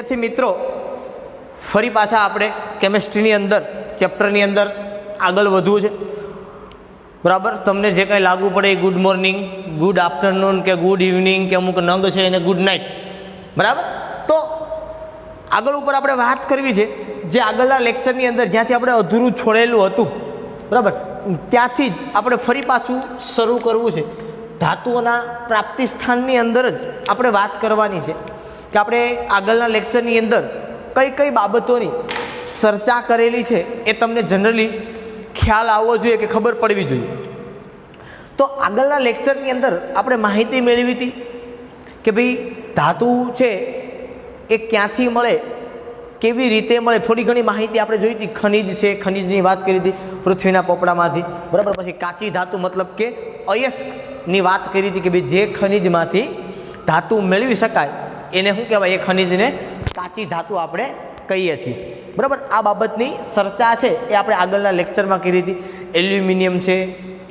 વિદ્યાર્થી મિત્રો, ફરી પાછા આપણે કેમિસ્ટ્રીની અંદર ચેપ્ટરની અંદર આગળ વધવું છે. બરાબર, તમને જે કંઈ લાગુ પડે એ ગુડ મોર્નિંગ, ગુડ આફ્ટરનૂન કે ગુડ ઇવનિંગ કે અમુક નંગ છે એને ગુડ નાઇટ. બરાબર, તો આગળ ઉપર આપણે વાત કરવી છે જે આગળના લેક્ચરની અંદર જ્યાંથી આપણે અધૂરું છોડેલું હતું. બરાબર, ત્યાંથી જ આપણે ફરી પાછું શરૂ કરવું છે. ધાતુઓના પ્રાપ્તિ સ્થાનની અંદર જ આપણે વાત કરવાની છે કે આપણે આગળના લેક્ચરની અંદર કઈ કઈ બાબતોની ચર્ચા કરેલી છે એ તમને જનરલી ખ્યાલ આવવો જોઈએ કે ખબર પડવી જોઈએ. તો આગળના લેક્ચરની અંદર આપણે માહિતી મેળવી હતી કે ભાઈ ધાતુ છે એ ક્યાંથી મળે, કેવી રીતે મળે, થોડી ઘણી માહિતી આપણે જોઈ હતી. ખનિજ છે, ખનિજની વાત કરી હતી પૃથ્વીના પોપડામાંથી. બરાબર, પછી કાચી ધાતુ મતલબ કે અયસ્કની વાત કરી હતી કે ભાઈ જે ખનિજમાંથી ધાતુ મેળવી શકાય એને શું કહેવાય, એ ખનિજને કાચી ધાતુ આપણે કહીએ છીએ. બરાબર, આ બાબતની ચર્ચા છે એ આપણે આગળના લેક્ચરમાં કરી હતી. એલ્યુમિનિયમ છે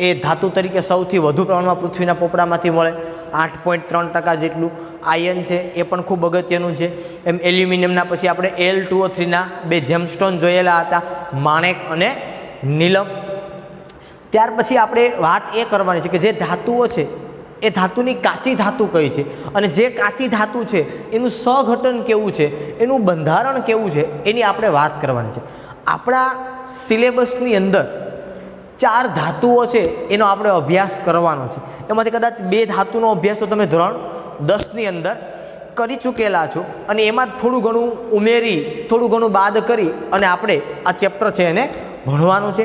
એ ધાતુ તરીકે સૌથી વધુ પ્રમાણમાં પૃથ્વીના પોપડામાંથી મળે, 8.3% જેટલું. આયન છે એ પણ ખૂબ અગત્યનું છે. એમ એલ્યુમિનિયમના પછી આપણે Al2O3ના બે જેમસ્ટોન જોયેલા હતા, માણેક અને નીલમ. ત્યાર પછી આપણે વાત એ કરવાની છે કે જે ધાતુઓ છે એ ધાતુની કાચી ધાતુ કઈ છે અને જે કાચી ધાતુ છે એનું સહઘટન કેવું છે, એનું બંધારણ કેવું છે, એની આપણે વાત કરવાની છે. આપણા સિલેબસની અંદર 4 ધાતુઓ છે એનો આપણે અભ્યાસ કરવાનો છે. એમાંથી કદાચ 2 ધાતુનો અભ્યાસ તો તમે ધોરણ 10ની અંદર કરી ચૂકેલા છો અને એમાં થોડું ઘણું ઉમેરી, થોડું ઘણું બાદ કરી અને આપણે આ ચેપ્ટર છે એને ભણવાનું છે.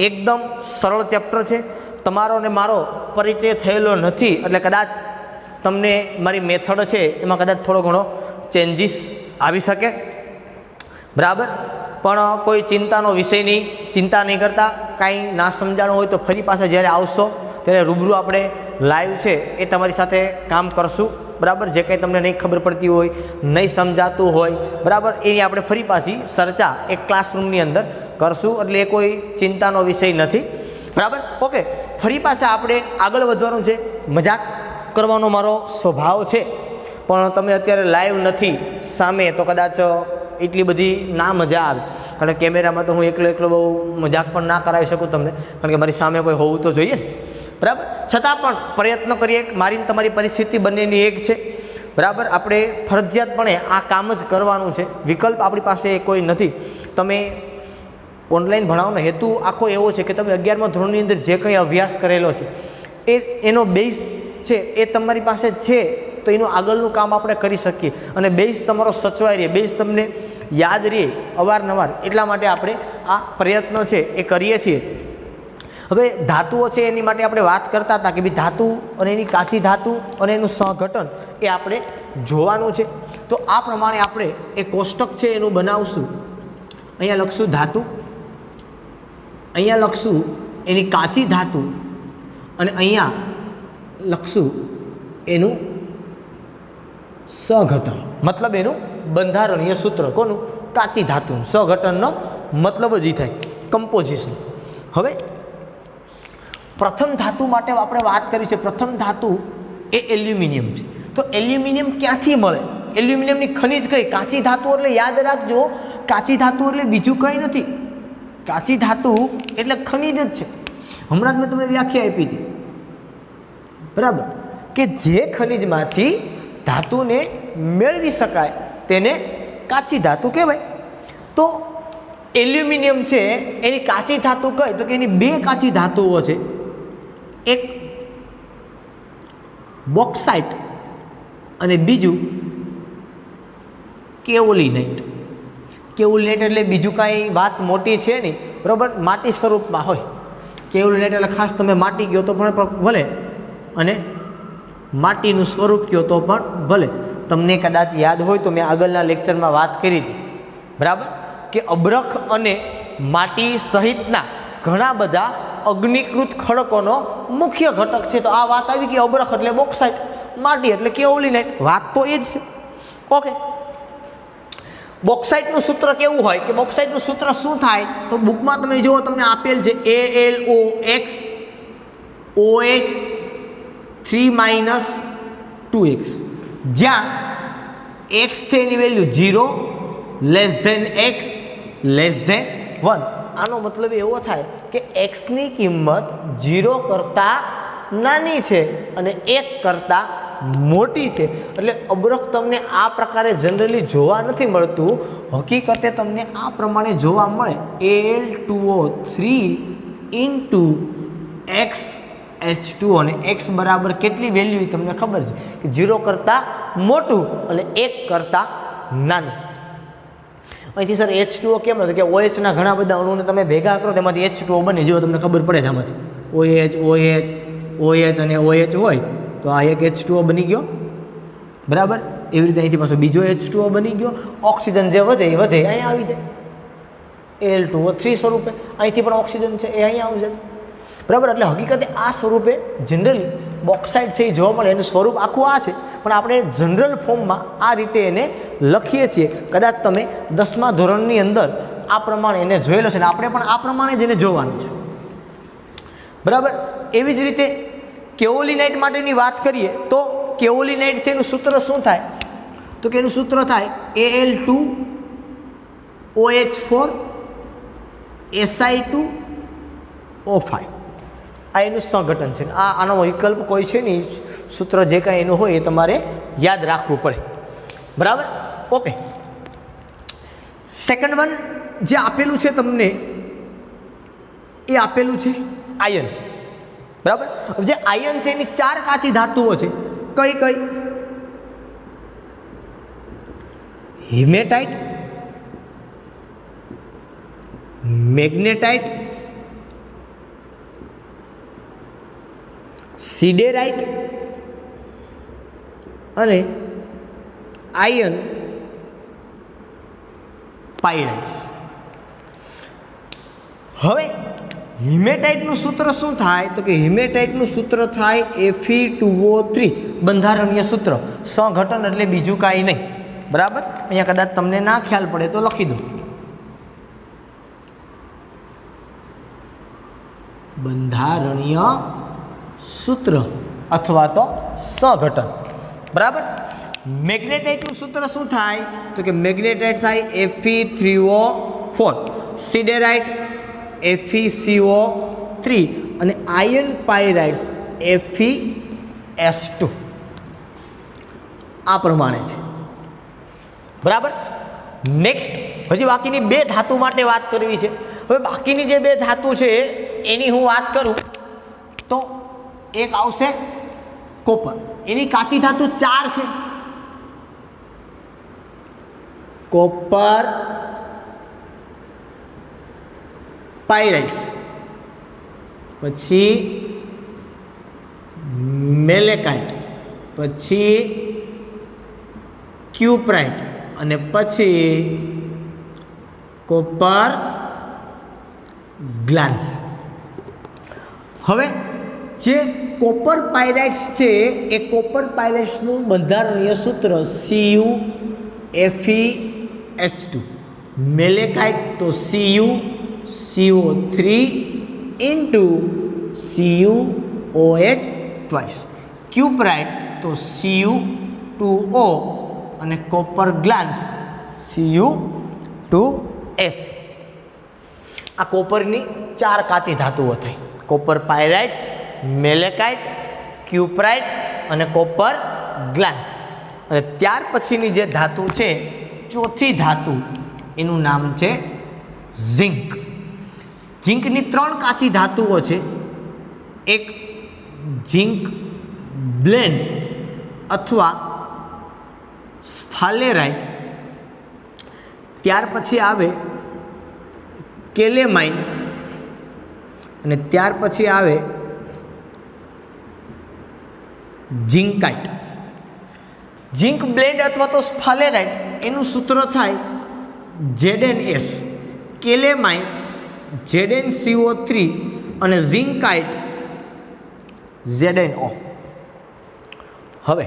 એકદમ સરળ ચેપ્ટર છે. તમારો ને મારો પરિચય થયેલો નથી એટલે કદાચ તમને મારી મેથડ છે એમાં કદાચ થોડો ઘણો ચેન્જીસ આવી શકે. બરાબર, પણ કોઈ ચિંતાનો વિષય નહીં, ચિંતા નહીં કરતા. કાંઈ ના સમજાણું હોય તો ફરી પાછા જ્યારે આવશો ત્યારે રૂબરૂ આપણે લાઈવ છે એ તમારી સાથે કામ કરશું. બરાબર, જે કંઈ તમને નહીં ખબર પડતી હોય, નહીં સમજાતું હોય, બરાબર, એની આપણે ફરી પાછી ચર્ચા એક ક્લાસરૂમની અંદર કરશું. એટલે એ કોઈ ચિંતાનો વિષય નથી. બરાબર, ઓકે, ફરી પાછા આપણે આગળ વધવાનું છે. મજાક કરવાનો મારો સ્વભાવ છે, પણ તમે અત્યારે લાઈવ નથી સામે તો કદાચ એટલી બધી ના મજા આવે. કારણ કે કેમેરામાં તો હું એકલો બહુ મજાક પણ ના કરાવી શકું તમને, કારણ કે મારી સામે કોઈ હોવું તો જોઈએ ને. બરાબર, છતાં પણ પ્રયત્ન કરીએ. મારી તમારી પરિસ્થિતિ બંનેની એક છે. બરાબર, આપણે ફરજિયાતપણે આ કામ જ કરવાનું છે, વિકલ્પ આપણી પાસે કોઈ નથી. તમે ઓનલાઈન ભણાવવાનો હેતુ આખો એવો છે કે તમે 11મા ધોરણની અંદર જે કંઈ અભ્યાસ કરેલો છે એનો બેઝ છે એ તમારી પાસે છે તો એનું આગળનું કામ આપણે કરી શકીએ અને બેઝ તમારો સચવાઈ રહે, બેઝ તમને યાદ રહે અવારનવાર. એટલા માટે આપણે આ પ્રયત્નો છે એ કરીએ છીએ. હવે ધાતુઓ છે એની માટે આપણે વાત કરતા હતા કે ભાઈ ધાતુ અને એની કાચી ધાતુ અને એનું સહઘટન એ આપણે જોવાનું છે. તો આ પ્રમાણે આપણે એ કોષ્ટક છે એનું બનાવશું. અહીંયા લખશું ધાતુ, અહીંયા લખશું એની કાચી ધાતુ અને અહીંયા લખશું એનું સહઘટન, મતલબ એનું બંધારણીય સૂત્ર. કોનું? કાચી ધાતુનું. સહઘટનનો મતલબ જ થાય કમ્પોઝિશન. હવે પ્રથમ ધાતુ માટે આપણે વાત કરી છે. પ્રથમ ધાતુ એ એલ્યુમિનિયમ છે. તો એલ્યુમિનિયમ ક્યાંથી મળે? એલ્યુમિનિયમની ખનિજ કઈ? કાચી ધાતુ. એટલે યાદ રાખજો, કાચી ધાતુ એટલે બીજું કંઈ નથી. કાચી ધાતુ એટલે ખનિજ જ છે. હમણાં જ મેં તમને વ્યાખ્યા આપી હતી. બરાબર, કે જે ખનિજમાંથી ધાતુને મેળવી શકાય તેને કાચી ધાતુ કહેવાય. તો એલ્યુમિનિયમ છે એની કાચી ધાતુ કઈ? તો કે એની 2 કાચી ધાતુઓ છે. એક બોક્સાઇટ અને બીજું કેઓલિનાઇટ. કેઓલિનાઇટ એટલે બીજું કાંઈ વાત મોટી છે નહીં. બરાબર, માટી સ્વરૂપમાં હોય. કેઓલિનાઇટ એટલે ખાસ તમે માટી કહો તો પણ ભલે અને માટીનું સ્વરૂપ કહો તો પણ ભલે. તમને કદાચ યાદ હોય તો મેં આગળના લેક્ચરમાં વાત કરી હતી. બરાબર, કે અબ્રખ અને માટી સહિતના ઘણા બધા અગ્નિકૃત ખડકોનો મુખ્ય ઘટક છે. તો આ વાત આવી કે અબ્રખ એટલે બોક્સાઇટ, માટી એટલે કેઓલિનાઇટ. વાત તો એ જ છે. ઓકે, બોક્સાઇટનું સૂત્ર કેવું હોય કે બોક્સાઇટનું સૂત્ર શું થાય? તો બુકમાં તમે જુઓ, તમને આપેલ છે AlOX OH 3 - 2x, જ્યાં એક્સ છે એની value 0 less than x less than 1. આનો મતલબ એવો થાય કે એક્સની કિંમત 0 કરતાં નાની છે અને 1 કરતાં મોટી છે. એટલે અબરખ તમને આ પ્રકારે જનરલી જોવા નથી મળતું, હકીકતે તમને આ પ્રમાણે જોવા મળે. Al2O3 ઇન્ટુ એક્સ H2O અને એક્સ બરાબર કેટલી વેલ્યુ તમને ખબર છે કે 0 કરતાં મોટું અને 1 કરતાં નાનું. અહીંથી સર H2O કેમ હતું કે OHના ઘણા બધા અણુને તમે ભેગા કરો તેમાંથી H2O બને. જો તમને ખબર પડે છે આમાંથી OH અને OH હોય તો આ એક H2O બની ગયો, બરાબર. એવી રીતે અહીંથી પાછો બીજો H2O બની ગયો. ઓક્સિજન જે વધે એ વધે અહીંયા આવી જાય Al2O3 સ્વરૂપે. અહીંથી પણ ઓક્સિજન છે એ અહીંયા આવી જાય, બરાબર. એટલે હકીકતે આ સ્વરૂપે જનરલી બોક્સાઇડ છે એ જોવા મળે. એનું સ્વરૂપ આખું આ છે, પણ આપણે જનરલ ફોર્મમાં આ રીતે એને લખીએ છીએ. કદાચ તમે 10મા ધોરણની અંદર આ પ્રમાણે એને જોયેલો છે ને આપણે પણ આ પ્રમાણે જ એને જોવાનું છે, બરાબર. એવી જ રીતે કેઓલિનાઇટ માટેની વાત કરીએ તો કેઓલિનાઇટ છે એનું સૂત્ર શું થાય તો કે એનું સૂત્ર થાય Al2OH4 Si2O5. આ એનું સંઘટન છે. આનો વિકલ્પ કોઈ છે નહીં, સૂત્ર જે કાંઈ એનું હોય એ તમારે યાદ રાખવું પડે, બરાબર. ઓકે, સેકન્ડ વન જે આપેલું છે તમને એ આપેલું છે આયન, બરાબર. જે આયન છે એની 4 કાચી ધાતુઓ છે. કઈ કઈ? હિમેટાઇટ, મેગ્નેટાઇટ, સિડેરાઇટ અને આયન પાયરાઇટ્સ. હવે હિમેટાઇટનું સૂત્ર શું થાય તો કે હિમેટાઇટનું સૂત્ર થાય Fe2O3, બંધારણીય સૂત્ર. સંઘટન એટલે બીજું કાંઈ નહીં, બરાબર. અહીંયા કદાચ તમને ના ખ્યાલ પડે તો લખી દો, બંધારણીય સૂત્ર અથવા તો સંઘટન, બરાબર. મેગ્નેટાઇટનું સૂત્ર શું થાય તો કે મેગ્નેટાઇટ થાય Fe3O4, સિડેરાઇટ FeCO3 અને આયન પાયરાઇટ્સ FeS2. આ પ્રમાણે છે, બરાબર. નેક્સ્ટ હજી બાકીની 2 ધાતુ માટે વાત કરવી છે. હવે બાકીની જે 2 ધાતુ છે એની હું વાત કરું તો એક આવશે કોપર. એની કાચી ધાતુ 4 છે. કોપર, પાયરાઇટ્સ, પછી મેલેકાઇટ, પછી ક્યુપ્રાઇટ અને પછી કોપર ગ્લાન્સ. હવે જે કોપર પાયરાઇટ્સ છે એ કોપર પાયરાઇટ્સનું બંધારણીય સૂત્ર CuFeS2, મેલેકાઇટ તો CuCO3 ઇન્ટુ CuOH ટ્વાઇસ, ક્યુપ્રાઇટ તો Cu2O અને કોપર ગ્લાન્સ Cu2S. આ કોપરની 4 કાચી ધાતુઓ થઈ: કોપર પાયરાઇટ્સ, મેલેકાઇટ, ક્યુપ્રાઇટ અને કોપર ગ્લાન્સ. અને ત્યાર પછીની જે ધાતુ છે, ચોથી ધાતુ, એનું નામ છે ઝિંક. ઝિંકની 3 કાચી ધાતુઓ છે. એક ઝિંક બ્લેન્ડ અથવા સ્ફાલેરાઇટ, ત્યાર પછી આવે કેલેમાઇન અને ત્યાર પછી આવે ઝિંકાઇટ. ઝિંક બ્લેન્ડ અથવા તો સ્ફાલેરાઇટ એનું સૂત્ર થાય ZnS, કેલેમાઇન ZnCO3 અને ઝિંકાઇટ ZnO. હવે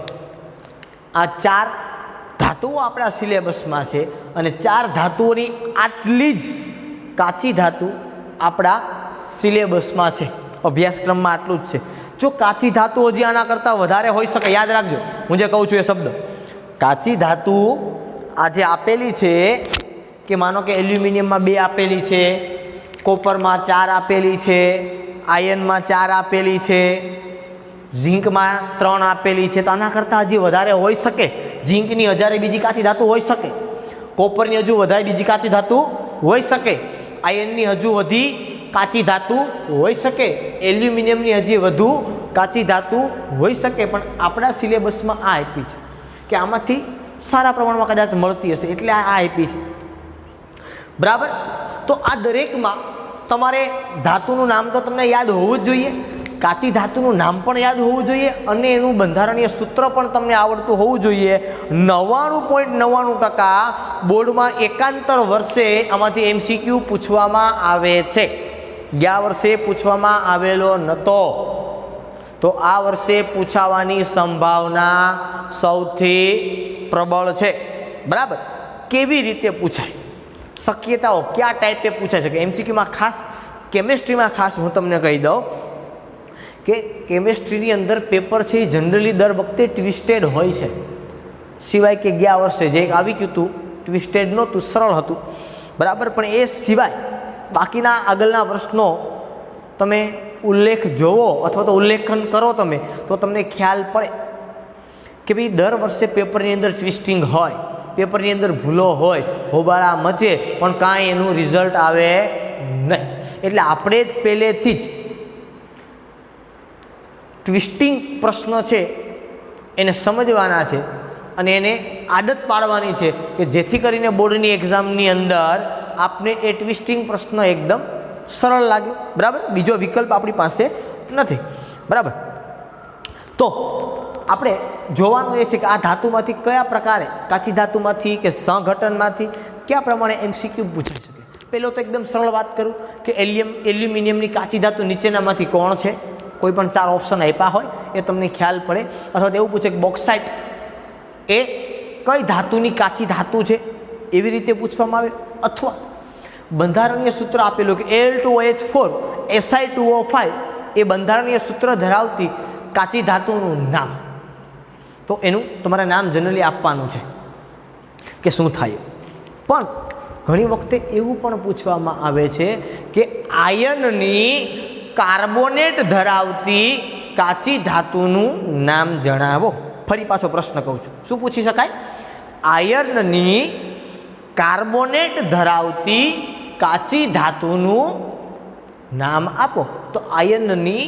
આ 4 ધાતુઓ આપણા સિલેબસમાં છે અને 4 ધાતુઓની આટલી જ કાચી ધાતુ આપણા સિલેબસમાં છે. અભ્યાસક્રમમાં આટલું જ છે. જો કાચી ધાતુ હજી આના કરતાં વધારે હોઈ શકે, યાદ રાખજો હું જે કહું છું એ શબ્દ, કાચી ધાતુ આજે આપેલી છે કે માનો કે એલ્યુમિનિયમમાં 2 આપેલી છે, કોપરમાં 4 આપેલી છે, આયર્નમાં 4 આપેલી છે, ઝીંકમાં 3 આપેલી છે, તો આના કરતાં હજી વધારે હોઈ શકે. ઝીંકની હજારે બીજી કાચી ધાતુ હોઈ શકે, કોપરની હજુ વધારે બીજી કાચી ધાતુ હોઈ શકે, આયર્નની હજુ વધી કાચી ધાતુ હોઈ શકે, એલ્યુમિનિયમની હજી વધુ કાચી ધાતુ હોઈ શકે. પણ આપણા સિલેબસમાં આ આપી છે કે આમાંથી સારા પ્રમાણમાં કદાચ મળતી હશે એટલે આ આપી છે. બરાબર. તો આ દરેકમાં તમારે ધાતુનું નામ તો તમને યાદ હોવું જ જોઈએ, કાચી ધાતુનું નામ પણ યાદ હોવું જોઈએ અને એનું બંધારણીય સૂત્ર પણ તમને આવડતું હોવું જોઈએ. 99.99% બોર્ડમાં એકાંતર વર્ષે આમાંથી MCQ પૂછવામાં આવે છે. ગયા વર્ષે પૂછવામાં આવેલો નહોતો, તો આ વર્ષે પૂછાવાની સંભાવના સૌથી પ્રબળ છે. બરાબર. કેવી રીતે પૂછાય, શક્યતાઓ કયા ટાઈપે પૂછાય છે કે MCQમાં ખાસ કેમેસ્ટ્રીમાં ખાસ હું તમને કહી દઉં કે કેમેસ્ટ્રીની અંદર પેપર છે એ જનરલી દર વખતે ટ્વિસ્ટેડ હોય છે, સિવાય કે ગયા વર્ષે જે આવી ગયું હતું ટ્વિસ્ટેડ નહોતું, સરળ હતું. બરાબર. પણ એ સિવાય બાકીના આગળના વર્ષનો તમે ઉલ્લેખ જોવો અથવા તો ઉલ્લેખન કરો તમે તો તમને ખ્યાલ પડે કે ભાઈ દર વર્ષે પેપરની અંદર ટ્વિસ્ટિંગ હોય, પેપરની અંદર ભૂલો હોય, હોબાળા મચે પણ કાંઈ એનું રિઝલ્ટ આવે નહીં. એટલે આપણે જ પહેલેથી જ ટ્વિસ્ટિંગ પ્રશ્ન છે એને સમજવાના છે અને એને આદત પાડવાની છે કે જેથી કરીને બોર્ડની એક્ઝામની અંદર આપને એ ટ્વિસ્ટિંગ પ્રશ્ન એકદમ સરળ લાગે. બરાબર. બીજો વિકલ્પ આપણી પાસે નથી. બરાબર. તો આપણે જોવાનું એ છે કે આ ધાતુમાંથી કયા પ્રકારે, કાચી ધાતુમાંથી કે સંઘટનમાંથી કયા પ્રમાણે MCQ પૂછાઈ શકે. પહેલો તો એકદમ સરળ વાત કરું કે એલ્યુમિનિયમની કાચી ધાતુ નીચેનામાંથી કોણ છે. કોઈ પણ 4 ઓપ્શન આપ્યા હોય એ તમને ખ્યાલ પડે. અથવા તો એવું પૂછે કે બોક્સાઇટ એ કઈ ધાતુની કાચી ધાતુ છે એવી રીતે પૂછવામાં આવે. અથવા બંધારણીય સૂત્ર આપેલું કે Al2OH4 Si2O5 એ બંધારણીય સૂત્ર ધરાવતી કાચી ધાતુનું નામ, તો એનું તમારે નામ જનરલી આપવાનું છે કે શું થાય. પણ ઘણી વખતે એવું પણ પૂછવામાં આવે છે કે આયર્નની કાર્બોનેટ ધરાવતી કાચી ધાતુનું નામ જણાવો. ફરી પાછો પ્રશ્ન કહું છું, શું પૂછી શકાય? આયર્નની કાર્બોનેટ ધરાવતી કાચી ધાતુનું નામ આપો. તો આયર્નની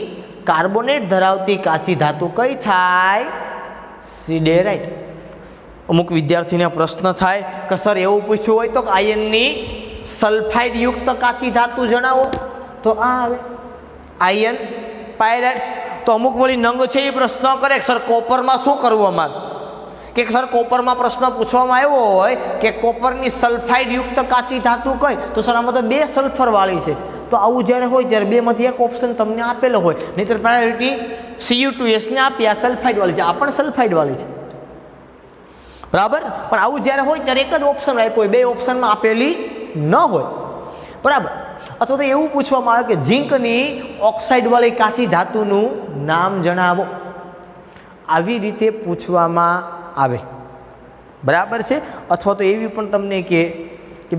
કાર્બોનેટ ધરાવતી કાચી ધાતુ કઈ થાય? સિડેરાઇટ. અમુક વિદ્યાર્થીને પ્રશ્ન થાય કે સર એવું પૂછ્યું હોય તો આયર્નની સલ્ફાઇડ યુક્ત કાચી ધાતુ જણાવો, તો આ આવે આયર્ન પાયરાઇટ્સ. તો અમુક વળી નંગ છે એ પ્રશ્ન કરે સર કોપરમાં શું કરવું અમારે, કે સર કોપરમાં પ્રશ્ન પૂછવામાં આવ્યો હોય કે કોપરની સલ્ફાઇડ યુક્ત કાચી ધાતુ કઈ, તો સર આમાં તો 2 સલ્ફરવાળી છે. તો આવું જ્યારે હોય ત્યારે 2માંથી એક ઓપ્શન તમને આપેલો હોય, નહીંતર પ્રાયોરિટી Cu2S ને આપી, આ સલ્ફાઇડવાળી છે, આ પણ સલ્ફાઇડવાળી છે. બરાબર. પણ આવું જ્યારે હોય ત્યારે એક જ ઓપ્શન આપ્યો હોય, 2 ઓપ્શનમાં આપેલી ન હોય. બરાબર. અથવા તો એવું પૂછવામાં આવે કે ઝીંકની ઓક્સાઇડવાળી કાચી ધાતુનું નામ જણાવો. આવી રીતે પૂછવામાં આવે. બરાબર છે. અથવા તો એવી પણ તમને કે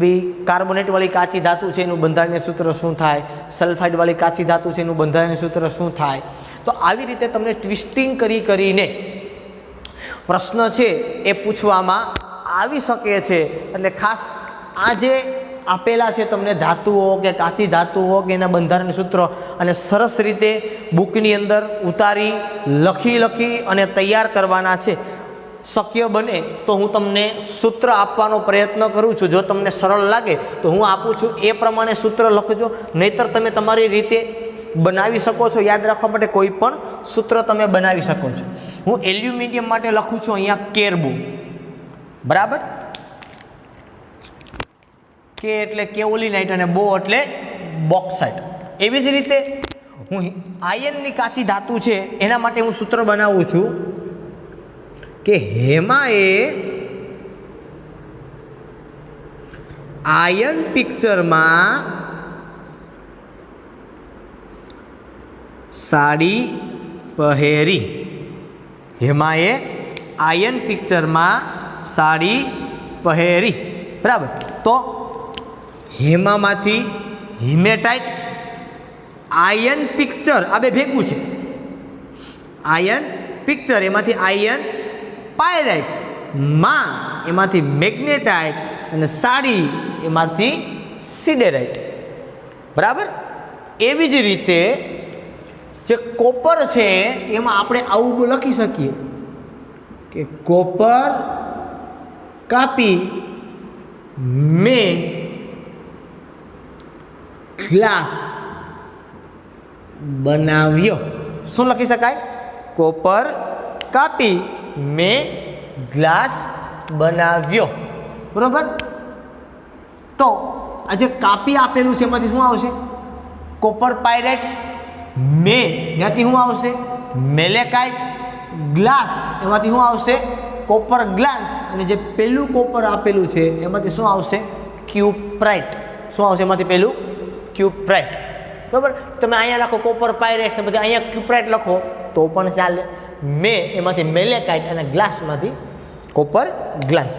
ભાઈ કાર્બોનેટવાળી કાચી ધાતુ છે એનું બંધારણીય સૂત્ર શું થાય, સલ્ફાઇડવાળી કાચી ધાતુ છે એનું બંધારણીય સૂત્ર શું થાય. તો આવી રીતે તમને ટ્વિસ્ટિંગ કરીને પ્રશ્ન છે એ પૂછવામાં આવી શકે છે. એટલે ખાસ આ જે આપેલા છે તમને ધાતુઓ કે કાચી ધાતુઓ કે એના બંધારણીય સૂત્રો અને સરસ રીતે બુકની અંદર ઉતારી લખી અને તૈયાર કરવાના છે. શક્ય બને તો હું તમને સૂત્ર આપવાનો પ્રયત્ન કરું છું. જો તમને સરળ લાગે તો હું આપું છું એ પ્રમાણે સૂત્ર લખજો, નહીતર તમે તમારી રીતે બનાવી શકો છો. યાદ રાખવા માટે કોઈ પણ સૂત્ર તમે બનાવી શકો છો. હું એલ્યુમિનિયમ માટે લખું છું અહીંયા કેર્બો. બરાબર. કે એટલે કેઓલિનાઇટ અને બો એટલે બોક્સાઇટ. એવી જ રીતે હું આયર્નની કાચી ધાતુ છે એના માટે હું સૂત્ર બનાવું છું કે હેમાએ આયર્ન પિક્ચરમાં સાડી પહેરી. હેમાએ આયર્ન પિક્ચરમાં સાડી પહેરી, બરાબર. તો હેમામાંથી હિમેટાઇટ, આયન પિક્ચર, આ બે ભેગું છે. આયન પિક્ચર એમાંથી આયન પાયરાઇટ્સ, માં એમાંથી મેગ્નેટાઇટ અને સાડી એમાંથી સિડેરાઇટ, બરાબર. એવી જ રીતે જે કોપર છે એમાં આપણે આવું લખી શકીએ કે કોપર કાપી મેં ગ્લાસ બનાવ્યો. શું લખી શકાય? કોપર કાપી મેં ગ્લાસ બનાવ્યો, બરોબર. તો આ જે કાપી આપેલું છે એમાંથી શું આવશે? Copper pirates. મેં ત્યાંથી શું આવશે? મેલેકાઇટ. ગ્લાસ એમાંથી શું આવશે? Copper glass. અને જે પેલું કોપર આપેલું છે એમાંથી શું આવશે? ક્યુપ્રાઇટ. શું આવશે એમાંથી? પેલું ક્યુપ્રાઇટ, બરાબર. તમે અહીંયા લખો કોપર પાયરેટ્સ, પછી અહીંયા ક્યુપ્રાઇટ લખો તો પણ ચાલે. મેં એમાંથી મેલેકાઇટ અને ગ્લાસમાંથી કોપર ગ્લાસ.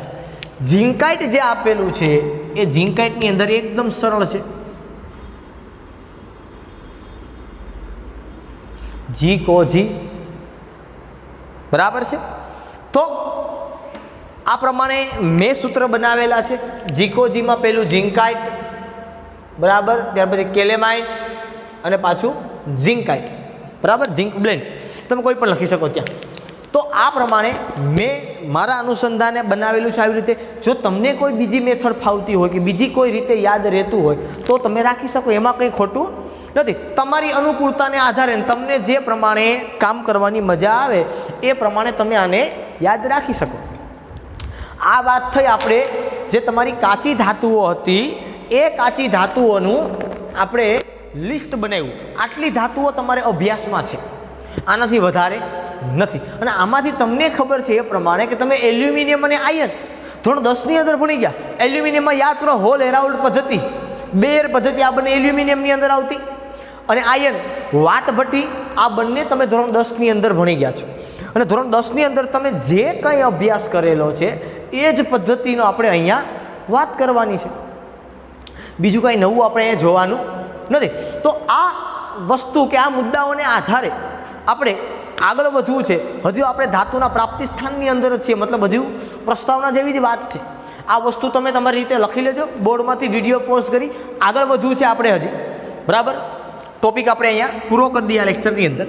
ઝિંકાઇટ જે આપેલું છે એ ઝિંકાઇટની અંદર એકદમ સરળ છે. જી, બરાબર છે. તો આ પ્રમાણે મેં સૂત્ર બનાવેલા છે. જીકોજીમાં પેલું ઝિંકાઇટ, બરાબર. ત્યાર પછી કેલેમાઇન અને પાછું ઝિંકાઇટ, બરાબર. ઝિંક બ્લેન્ડ તમે કોઈ પણ લખી શકો ત્યાં. તો આ પ્રમાણે મેં મારા અનુસંધાને બનાવેલું છે આવી રીતે. જો તમને કોઈ બીજી મેથડ ફાવતી હોય કે બીજી કોઈ રીતે યાદ રહેતું હોય તો તમે રાખી શકો, એમાં કંઈ ખોટું નથી. તમારી અનુકૂળતાને આધારે તમને જે પ્રમાણે કામ કરવાની મજા આવે એ પ્રમાણે તમે આને યાદ રાખી શકો. આ વાત થઈ આપણે જે તમારી કાચી ધાતુઓ હતી એ કાચી ધાતુઓનું આપણે લિસ્ટ બનાવ્યું. આટલી ધાતુઓ તમારે અભ્યાસમાં છે, આનાથી વધારે નથી. અને આમાંથી તમને ખબર છે એ પ્રમાણે કે તમે એલ્યુમિનિયમ અને આયન ધોરણ 10ની અંદર ભણી ગયા. એલ્યુમિનિયમમાં યાદ કરો હોલ હેરાઉલ્ડ પદ્ધતિ, બેર પદ્ધતિ, આ બંને એલ્યુમિનિયમની અંદર આવતી. અને આયન વાત ભઠ્ઠી, આ બંને તમે ધોરણ 10ની અંદર ભણી ગયા છો. અને ધોરણ 10ની અંદર તમે જે કંઈ અભ્યાસ કરેલો છે એ જ પદ્ધતિનો આપણે અહીંયા વાત કરવાની છે. બીજું કંઈ નવું આપણે અહીંયા જોવાનું નથી. તો આ વસ્તુ કે આ મુદ્દાઓને આધારે આપણે આગળ વધવું છે. હજુ આપણે ધાતુના પ્રાપ્તિ સ્થાનની અંદર જ છીએ, મતલબ હજુ પ્રસ્તાવના જેવી જ વાત છે. આ વસ્તુ તમે તમારી રીતે લખી લેજો, બોર્ડમાંથી વિડીયો પોઝ કરી. આગળ વધવું છે આપણે હજી, બરાબર. ટોપિક આપણે અહીંયા પૂરો કરી દઈએ આ લેક્ચરની અંદર.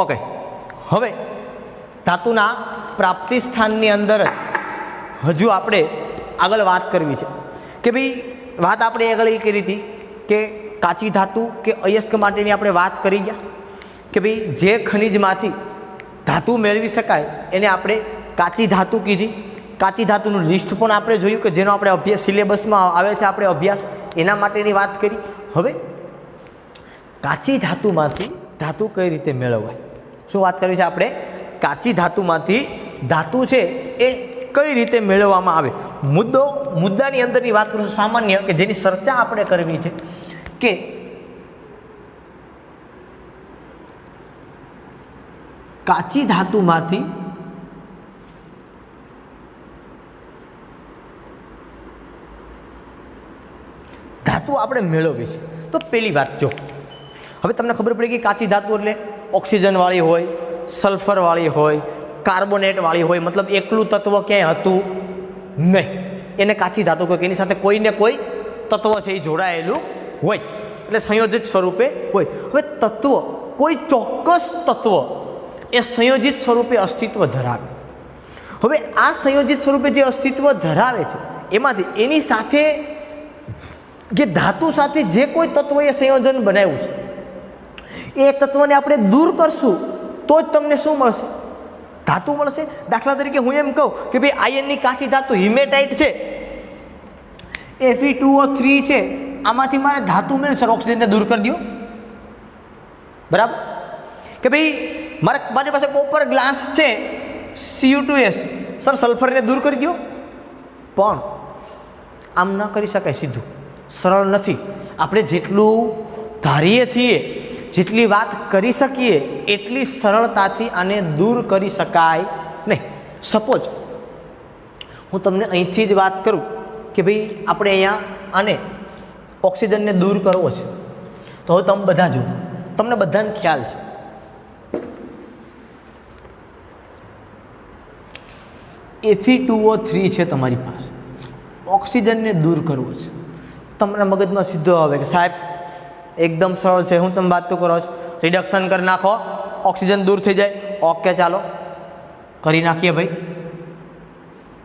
ઓકે, હવે ધાતુના પ્રાપ્તિ સ્થાનની અંદર હજુ આપણે આગળ વાત કરવી છે કે ભાઈ વાત આપણે આગળ એ કરી હતી કે કાચી ધાતુ કે અયસ્ક માટેની આપણે વાત કરી ગયા કે ભાઈ જે ખનિજમાંથી ધાતુ મેળવી શકાય એને આપણે કાચી ધાતુ કીધી. કાચી ધાતુનું લિસ્ટ પણ આપણે જોયું કે જેનો આપણે અભ્યાસ સિલેબસમાં આવે છે, આપણે અભ્યાસ એના માટેની વાત કરી. હવે કાચી ધાતુમાંથી ધાતુ કઈ રીતે મેળવાય, શું વાત કરવી છે આપણે? કાચી ધાતુમાંથી ધાતુ છે એ કઈ રીતે મેળવવામાં આવે. મુદ્દાની અંદરની વાત કરું છું સામાન્ય, કે જેની ચર્ચા આપણે કરવી છે કે કાચી ધાતુમાંથી ધાતુ આપણે મેળવવી છે. તો પહેલી વાત જો હવે તમને ખબર પડી કે કાચી ધાતુ એટલે ઓક્સિજનવાળી હોય, સલ્ફરવાળી હોય, કાર્બોનેટવાળી હોય, મતલબ એકલું તત્વ ક્યાંય હતું નહીં, એને કાચી ધાતુ કહે. એની સાથે કોઈને કોઈ તત્વ છે એ જોડાયેલું હોય, એટલે સંયોજિત સ્વરૂપે હોય. હવે તત્વ, કોઈ ચોક્કસ તત્વ એ સંયોજિત સ્વરૂપે અસ્તિત્વ ધરાવે. હવે આ સંયોજિત સ્વરૂપે જે અસ્તિત્વ ધરાવે છે એમાંથી એની સાથે જે ધાતુ સાથે જે કોઈ તત્વએ સંયોજન બનાવ્યું છે એ તત્વને આપણે દૂર કરશું તો જ તમને શું મળશે? ધાતુ મળશે. દાખલા તરીકે હું એમ કહું કે ભાઈ આયર્નની કાચી ધાતુ હિમેટાઇટ છે, Fe2O3 છે, આમાંથી મારે ધાતુ મેળવી સર ઓક્સિજનને દૂર કરી દો. બરાબર કે ભાઈ મારી પાસે કોપર ગ્લાસ છે Cu2S, સર સલ્ફરને દૂર કરી દો. પણ આમ ન કરી શકાય, સીધું સરળ નથી. આપણે જેટલું ધારીએ છીએ, જેટલી વાત કરી શકીએ એટલી સરળતાથી આને દૂર કરી શકાય નહીં. સપોઝ હું તમને અહીંથી જ વાત કરું કે ભાઈ આપણે અહીંયા આને ઓક્સિજનને દૂર કરવો છે, તો હવે તમે બધા જુઓ, તમને બધાને ખ્યાલ છે Fe2O3 છે તમારી પાસે, ઓક્સિજનને દૂર કરવો છે. તમને મગજમાં સીધો આવે કે સાહેબ એકદમ સરળ છે, હું તમે વાત તો કરો છો, રિડક્શન કરી નાખો, ઓક્સિજન દૂર થઈ જાય. ઓકે ચાલો કરી નાખીએ ભાઈ.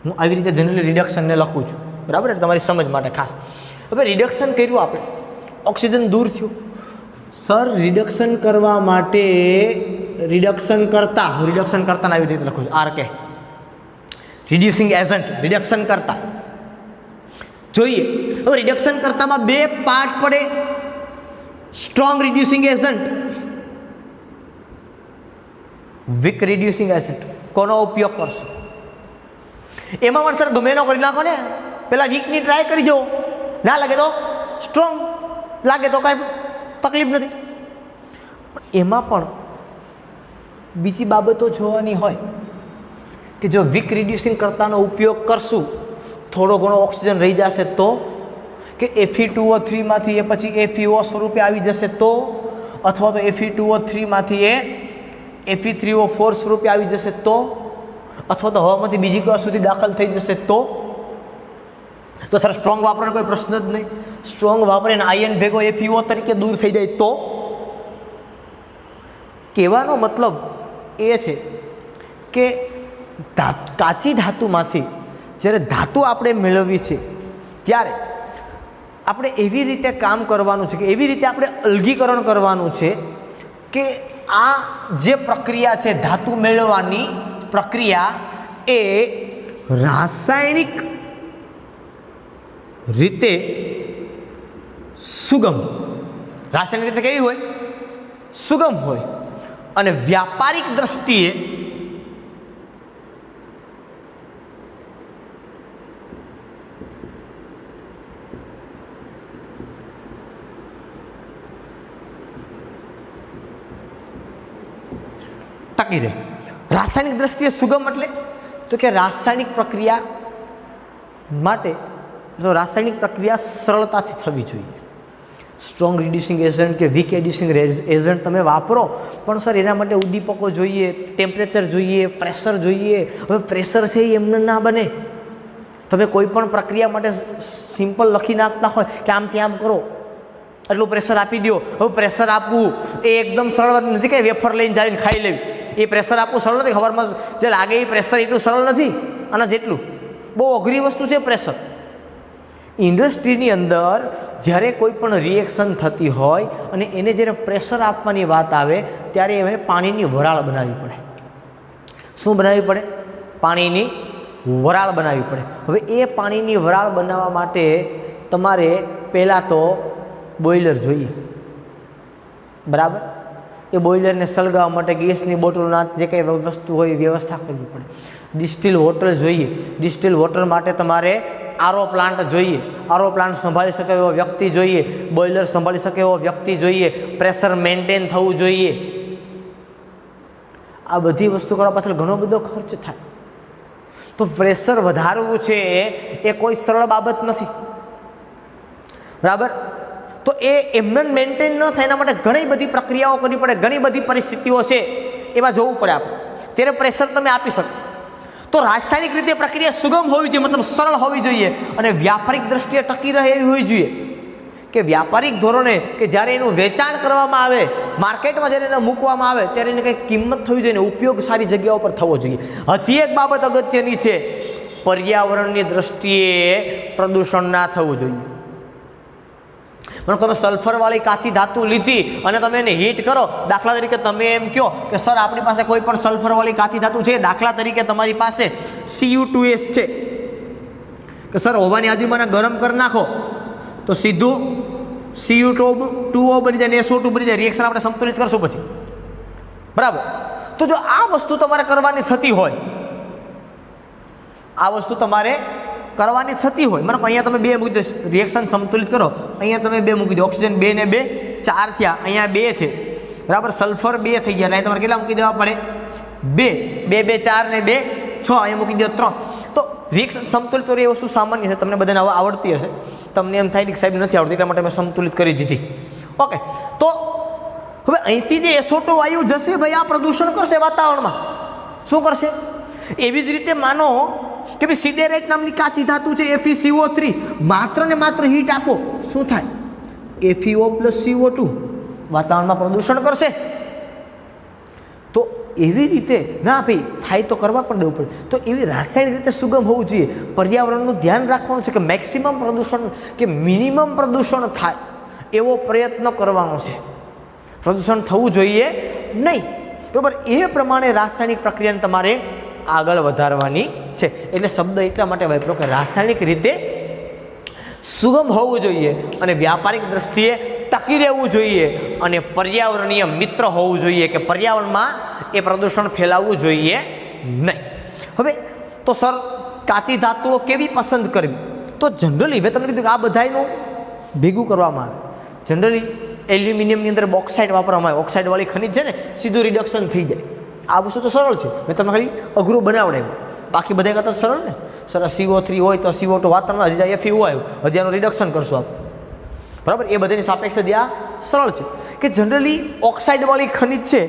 હું આવી રીતે જનરલી રિડક્શનને લખું છું, બરાબર, તમારી સમજ માટે ખાસ. હવે રિડક્શન કર્યું આપણે, ઓક્સિજન દૂર થયું. સર રિડક્શન કરવા માટે રિડક્શન કરતા, હું રિડક્શન કરતા આવી રીતે લખું છું, RK, રિડ્યુસિંગ એજન્ટ, રિડક્શન કરતા. જોઈએ હવે રિડક્શન કરતામાં બે પાર્ટ પડે, strong reducing agent, weak reducing agent. કોનો ઉપયોગ કરશો? એમાં પણ સર ગમે એનો કરી નાખો ને, પેલા વીકની ટ્રાય કરી જુઓ, ના લાગે તો સ્ટ્રોંગ, લાગે તો કાંઈ તકલીફ નથી. પણ એમાં પણ બીજી બાબતો જોવાની હોય કે જો વીક રિડ્યુસિંગ કરતાનો ઉપયોગ કરશું, થોડો ઘણો ઓક્સિજન રહી જશે તો, કે Fe2O3માંથી એ પછી FeO સ્વરૂપે આવી જશે તો, અથવા તો Fe2O3માંથી એ Fe3O4 સ્વરૂપે આવી જશે તો, અથવા તો હવામાંથી બીજી કોઈ સુધી દાખલ થઈ જશે તો સર સ્ટ્રોંગ વાપરવાનો કોઈ પ્રશ્ન જ નહીં. સ્ટ્રોંગ વાપરીને આયન ભેગો FeO તરીકે દૂર થઈ જાય તો. કહેવાનો મતલબ એ છે કે કાચી ધાતુમાંથી જ્યારે ધાતુ આપણે મેળવવી છે ત્યારે આપણે એવી રીતે કામ કરવાનું છે, કે એવી રીતે આપણે અલગીકરણ કરવાનું છે કે આ જે પ્રક્રિયા છે ધાતુ મેળવવાની પ્રક્રિયા એ રાસાયણિક રીતે સુગમ, રાસાયણિક રીતે કેવી હોય? સુગમ હોય. અને વ્યાપારિક દ્રષ્ટિએ ટકી રહે. રાસાયણિક દ્રષ્ટિએ સુગમ એટલે તો કે રાસાયણિક પ્રક્રિયા માટે તો રાસાયણિક પ્રક્રિયા સરળતાથી થવી જોઈએ. સ્ટ્રોંગ રિડ્યુસિંગ એજન્ટ કે વીક રિડ્યુસિંગ એજન્ટ તમે વાપરો, પણ સર એના માટે ઉદ્દીપકો જોઈએ, ટેમ્પરેચર જોઈએ, પ્રેશર જોઈએ. હવે પ્રેશર છે એ એમને ના બને. તમે કોઈ પણ પ્રક્રિયા માટે સિમ્પલ લખી નાખતા હોય કે આમ ત્યાં કરો, એટલું પ્રેશર આપી દો. હવે પ્રેશર આપવું એ એકદમ સરળ નથી કે વેફર લઈને જઈને ખાઈ લેવી. એ પ્રેશર આપવું સરળ નથી. ખબરમાં જે લાગે એ પ્રેશર એટલું સરળ નથી. અને જેટલું બહુ અઘરી વસ્તુ છે પ્રેશર. ઇન્ડસ્ટ્રીની અંદર જ્યારે કોઈ પણ રિએક્શન થતી હોય અને એને જ્યારે પ્રેશર આપવાની વાત આવે ત્યારે એને પાણીની વરાળ બનાવવી પડે. શું બનાવવી પડે? પાણીની વરાળ બનાવવી પડે. હવે એ પાણીની વરાળ બનાવવા માટે તમારે પહેલાં તો બોઇલર જોઈએ, બરાબર. એ બોઇલરને સળગાવવા માટે ગેસની બોટલના જે કંઈ વસ્તુ હોય વ્યવસ્થા કરવી પડે. ડિસ્ટિલ વોટર જોઈએ. ડિસ્ટિલ વોટર માટે તમારે આરો પ્લાન્ટ જોઈએ. આરો પ્લાન્ટ સંભાળી શકે એવો વ્યક્તિ જોઈએ. બોઇલર સંભાળી શકે એવો વ્યક્તિ જોઈએ. પ્રેશર મેન્ટેન થવું જોઈએ. આ બધી વસ્તુ કરવા પાછળ ઘણો બધો ખર્ચ થાય. તો પ્રેશર વધારવું છે એ કોઈ સરળ બાબત નથી, બરાબર. તો એ એમને મેન્ટેન ન થાય એના માટે ઘણી બધી પ્રક્રિયાઓ કરવી પડે, ઘણી બધી પરિસ્થિતિઓ છે એમાં જોવું પડે આપણે, ત્યારે પ્રેશર તમે આપી શકો. તો રાસાયણિક રીતે પ્રક્રિયા સુગમ હોવી જોઈએ, મતલબ સરળ હોવી જોઈએ, અને વ્યાપારિક દ્રષ્ટિએ ટકી રહે એવી હોવી જોઈએ. કે વ્યાપારિક ધોરણે કે જ્યારે એનું વેચાણ કરવામાં આવે, માર્કેટમાં જ્યારે એને મૂકવામાં આવે ત્યારે એને કંઈક કિંમત થવી જોઈએ, ઉપયોગ સારી જગ્યાઓ પર થવો જોઈએ. હજી એક બાબત અગત્યની છે, પર્યાવરણની દ્રષ્ટિએ પ્રદૂષણ ના થવું જોઈએ. પણ તમે સલ્ફરવાળી કાચી ધાતુ લીધી અને તમે એને હીટ કરો, દાખલા તરીકે તમે એમ કહો કે સર આપણી પાસે કોઈ પણ સલ્ફરવાળી કાચી ધાતુ છે, દાખલા તરીકે તમારી પાસે Cu2S છે, કે સર ઓવાની આજુબાજુ ગરમ કરી નાખો તો સીધું Cu2O બની જાય અને SO2 બની જાય, રિએક્શન આપણે સંતુલિત કરશું પછી, બરાબર. તો જો આ વસ્તુ તમારે કરવાની થતી હોય, આ વસ્તુ તમારે કરવાની થતી હોય, મને અહીંયા તમે 2 મૂકી દો, રિએક્શન સંતુલિત કરો, અહીંયા તમે 2 મૂકી દો, ઓક્સિજન 2 ને 2 4 થયા, અહીંયા 2 છે, બરાબર. સલ્ફર 2 થઈ ગયા, એટલે તમારે કેટલા મૂકી દેવા પડે? 2 2 2 4 ને 2 6, અહીંયા મૂકી દો 3. તો રિએક્શન સંતુલિત કરવી એ વસ્તુ સામાન્ય છે, તમને બધાને હવે આવડતી હશે. તમને એમ થાય કે સાહેબ નથી આવડતી એટલા માટે મેં સંતુલિત કરી દીધી. ઓકે, તો હવે અહીંથી જે SO2 વાયુ જશે ભાઈ, આ પ્રદૂષણ કરશે વાતાવરણમાં. શું કરશે? એવી જ રીતે માનો કે ભાઈ સિડેરાઇટ નામની કાચી ધાતુ છે, FeCO3, માત્ર ને માત્ર હીટ આપો, શું થાય? FeO + CO2 વાતાવરણમાં પ્રદૂષણ કરશે. તો એવી રીતે ના ભાઈ થાય તો કરવા પણ દેવું પડે. તો એવી રાસાયણિક રીતે સુગમ હોવું જોઈએ. પર્યાવરણનું ધ્યાન રાખવાનું છે કે મેક્સિમમ પ્રદૂષણ કે મિનિમમ પ્રદૂષણ થાય એવો પ્રયત્ન કરવાનો છે. પ્રદૂષણ થવું જોઈએ નહીં, બરાબર. એ પ્રમાણે રાસાયણિક પ્રક્રિયાને તમારે આગળ વધારવાની છે. એટલે શબ્દ એટલા માટે વાપર્યો કે રાસાયણિક રીતે સુગમ હોવું જોઈએ અને વ્યાપારિક દ્રષ્ટિએ ટકી રહેવું જોઈએ અને પર્યાવરણીય મિત્ર હોવું જોઈએ, કે પર્યાવરણમાં એ પ્રદૂષણ ફેલાવવું જોઈએ નહીં. હવે તો સર કાચી ધાતુઓ કેવી પસંદ કરવી? તો જનરલી મેં તમને કીધું કે આ બધાનું ભેગું કરવામાં આવે. જનરલી એલ્યુમિનિયમની અંદર બોક્સાઇટ વાપરવામાં આવે, ઓક્સાઇડવાળી ખનિજ છે ને, સીધું રિડક્શન થઈ જાય. આ વસ્તુ તો સરળ છે, મેં તમને ખાલી અઘરું બનાવડાવ્યું, બાકી બધા કરતાં સરળ ને. સર CO3 હોય તો CO2 વાતાવરણમાં હજી FeO આવ્યું, હજી આનું રિડક્શન કરશું આપણે, બરાબર. એ બધાની સાપેક્ષે આ સરળ છે કે જનરલી ઓક્સાઇડવાળી ખનિજ છે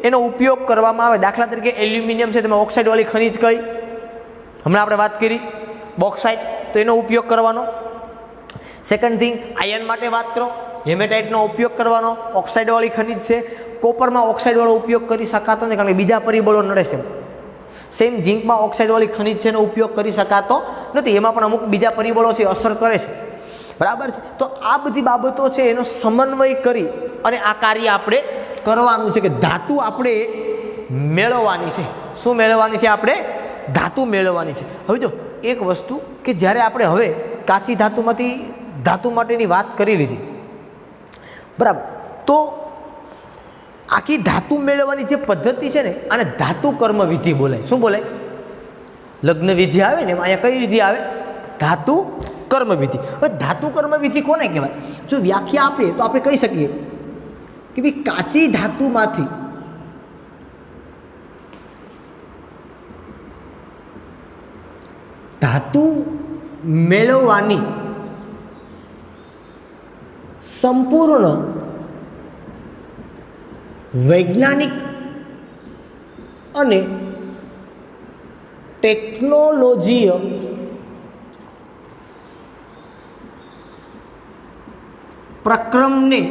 એનો ઉપયોગ કરવામાં આવે. દાખલા તરીકે એલ્યુમિનિયમ છે, તમે ઓક્સાઇડવાળી ખનિજ કઈ હમણાં આપણે વાત કરી બોક્સાઇટ, તો એનો ઉપયોગ કરવાનો. સેકન્ડ થિંગ, આયન માટે વાત કરો, હેમેટાઇટનો ઉપયોગ કરવાનો, ઓક્સાઇડવાળી ખનિજ છે. કોપરમાં ઓક્સાઇડવાળો ઉપયોગ કરી શકાતો નથી કારણ કે બીજા પરિબળો નડે છે. સેમ ઝીંકમાં ઓક્સાઇડવાળી ખનિજ છે એનો ઉપયોગ કરી શકાતો નથી, એમાં પણ અમુક બીજા પરિબળો છે અસર કરે છે, બરાબર છે. તો આ બધી બાબતો છે એનો સમન્વય કરી અને આ કાર્ય આપણે કરવાનું છે કે ધાતુ આપણે મેળવવાની છે. શું મેળવવાની છે? આપણે ધાતુ મેળવવાની છે. હવે જો એક વસ્તુ કે જ્યારે આપણે હવે કાચી ધાતુમાંથી ધાતુ માટેની વાત કરી લીધી, બરાબર, તો આખી ધાતુ મેળવવાની જે પદ્ધતિ છે ને, આને ધાતુ કર્મ વિધિ બોલાય. શું બોલાય? લગ્ન વિધિ આવે ને, એમાં અહીંયા કઈ વિધિ આવે? ધાતુ કર્મ વિધિ. હવે ધાતુ કર્મ વિધિ કોને કહેવાય? જો વ્યાખ્યા આપીએ તો આપણે કહી શકીએ કે ભાઈ કાચી ધાતુમાંથી ધાતુ મેળવવાની સંપૂર્ણ વૈજ્ઞાનિક અને ટેકનોલોજીય પ્રક્રમને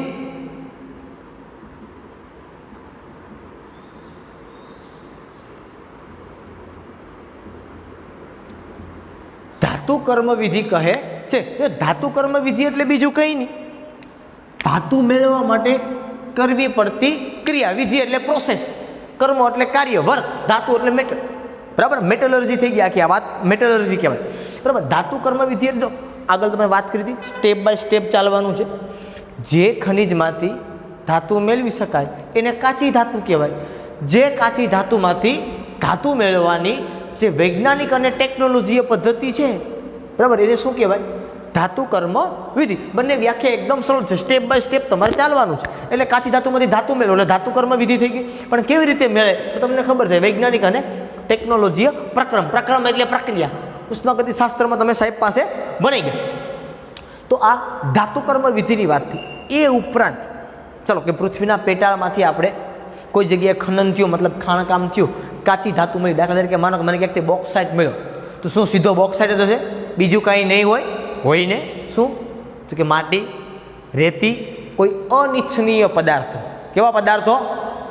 ધાતુ કર્મ વિધિ કહે છે. ધાતુ કર્મ વિધિ એટલે બીજું કંઈ નહીં, ધાતુ મેળવવા માટે કરવી પડતી ક્રિયા. વિધિ એટલે પ્રોસેસ, કર્મ એટલે કાર્ય, વર્ક. ધાતુ એટલે મેટલ, બરાબર. મેટલર્જી થઈ ગયા, આખી આ વાત મેટલર્જી કહેવાય, બરાબર. ધાતુ કર્મ વિધિ એટલે આગળ તમે વાત કરી હતી, સ્ટેપ બાય સ્ટેપ ચાલવાનું છે. જે ખનિજમાંથી ધાતુ મેળવી શકાય એને કાચી ધાતુ કહેવાય. જે કાચી ધાતુમાંથી ધાતુ મેળવવાની જે વૈજ્ઞાનિક અને ટેકનોલોજીય પદ્ધતિ છે, બરાબર, એને શું કહેવાય? ધાતુ કર્મ વિધિ. બંને વ્યાખ્યા એકદમ સરળ છે, સ્ટેપ બાય સ્ટેપ તમારે ચાલવાનું છે. એટલે કાચી ધાતુમાંથી ધાતુ મેળવો એટલે ધાતુ કર્મ વિધિ થઈ ગઈ. પણ કેવી રીતે મેળવે તો તમને ખબર છે, વૈજ્ઞાનિક અને ટેકનોલોજીય પ્રક્રમ. પ્રક્રમ એટલે પ્રક્રિયા, ઉષ્માગતિ શાસ્ત્રમાં તમે સાહેબ પાસે ભણી ગયા. તો આ ધાતુ કર્મ વિધિની વાત થઈ. એ ઉપરાંત ચલો કે પૃથ્વીના પેટાળમાંથી આપણે કોઈ જગ્યાએ ખનન થયું, મતલબ ખાણકામ થયું, કાચી ધાતુ મળી. દાખલા તરીકે માનો કે મને ક્યાંકથી બોક્સાઇટ મળ્યો, તો શું સીધો બોક્સાઇટ જ હશે? બીજું કાંઈ નહીં હોય ને શું? તો કે માટી, રેતી, કોઈ અનિચ્છનીય પદાર્થો. કેવા પદાર્થો?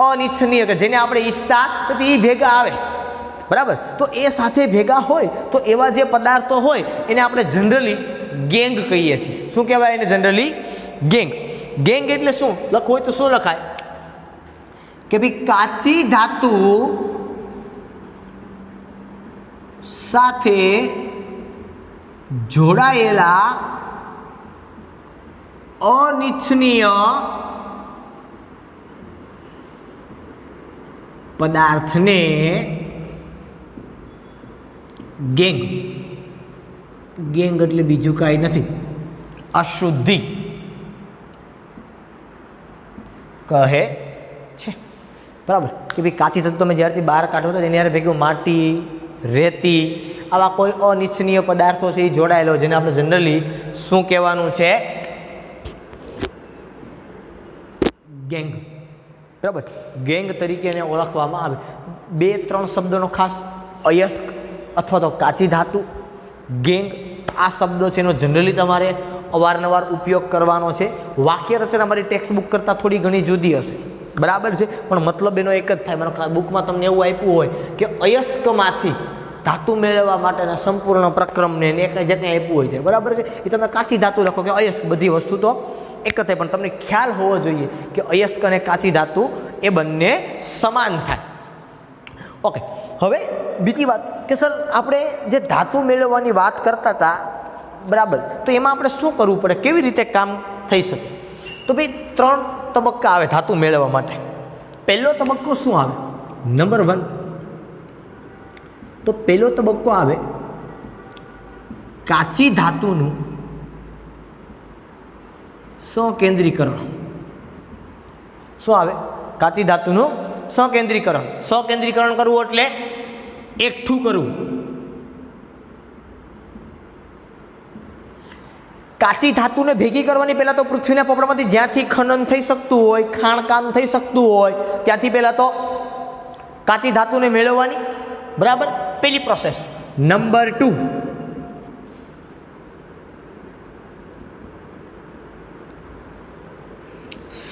અનિચ્છનીય, કે જેને આપણે ઈચ્છતા નથી એ ભેગા આવે, બરાબર. તો એ સાથે ભેગા હોય તો એવા જે પદાર્થો હોય એને આપણે જનરલી ગેંગ કહીએ છીએ. શું કહેવાય એને? Generally gang. ગેંગ એટલે શું લખવું હોય તો શું લખાય કે ભાઈ કાચી ધાતુ સાથે જોડાયેલા અનિચ્છનીય પદાર્થને ગેંગ. ગેંગ એટલે બીજું કાંઈ નથી, અશુદ્ધિ કહે છે. બરાબર કે ભાઈ કાચી ધાતુ તમે જ્યારથી બહાર કાઢો તો એની યાર ભેગું માટી, રેતી, આવા કોઈ અનિચ્છનીય પદાર્થો છે એ જોડાયેલો, જેને આપણે જનરલી શું કહેવાનું છે? ગેંગ. બરાબર, ગેંગ તરીકે એને ઓળખવામાં આવે. 2-3 શબ્દોનો ખાસ અયસ્ક અથવા તો કાચી ધાતુ, ગેંગ, આ શબ્દો છે એનો જનરલી તમારે અવારનવાર ઉપયોગ કરવાનો છે. વાક્ય રચના તમારી ટેક્સ્ટ બુક કરતાં થોડી ઘણી જુદી હશે, બરાબર છે, પણ મતલબ એનો એક જ થાય. માનો બુકમાં તમને એવું આપ્યું હોય કે અયસ્કમાંથી ધાતુ મેળવવા માટેના સંપૂર્ણ પ્રક્રમને એક જે કંઈ આપ્યું હોય છે, બરાબર છે, એ તમે કાચી ધાતુ લખો કે અયસ્ક, બધી વસ્તુ તો એક જ થાય, પણ તમને ખ્યાલ હોવો જોઈએ કે અયસ્ક અને કાચી ધાતુ એ બંને સમાન થાય. ઓકે, હવે બીજી વાત કે સર આપણે જે ધાતુ મેળવવાની વાત કરતા હતા, બરાબર, તો એમાં આપણે શું કરવું પડે, કેવી રીતે કામ થઈ શકે? તો ભાઈ 3 તબક્કા આવે ધાતુ મેળવવા માટે. પહેલો તબક્કો શું આવે? નંબર 1, તો પહેલો તબક્કો આવે કાચી ધાતુનું સંકેન્દ્રીકરણ. શું આવે? કાચી ધાતુનું સંકેન્દ્રીકરણ. સંકેન્દ્રીકરણ કરવું એટલે એકઠું કરવું. કાચી ધાતુને ભેગી કરવાની પહેલાં તો પૃથ્વીના પોપડામાંથી જ્યાંથી ખનન થઈ શકતું હોય, ખાણકામ થઈ શકતું હોય, ત્યાંથી પહેલાં તો કાચી ધાતુને મેળવવાની, બરાબર, પહેલી પ્રોસેસ. નંબર 2,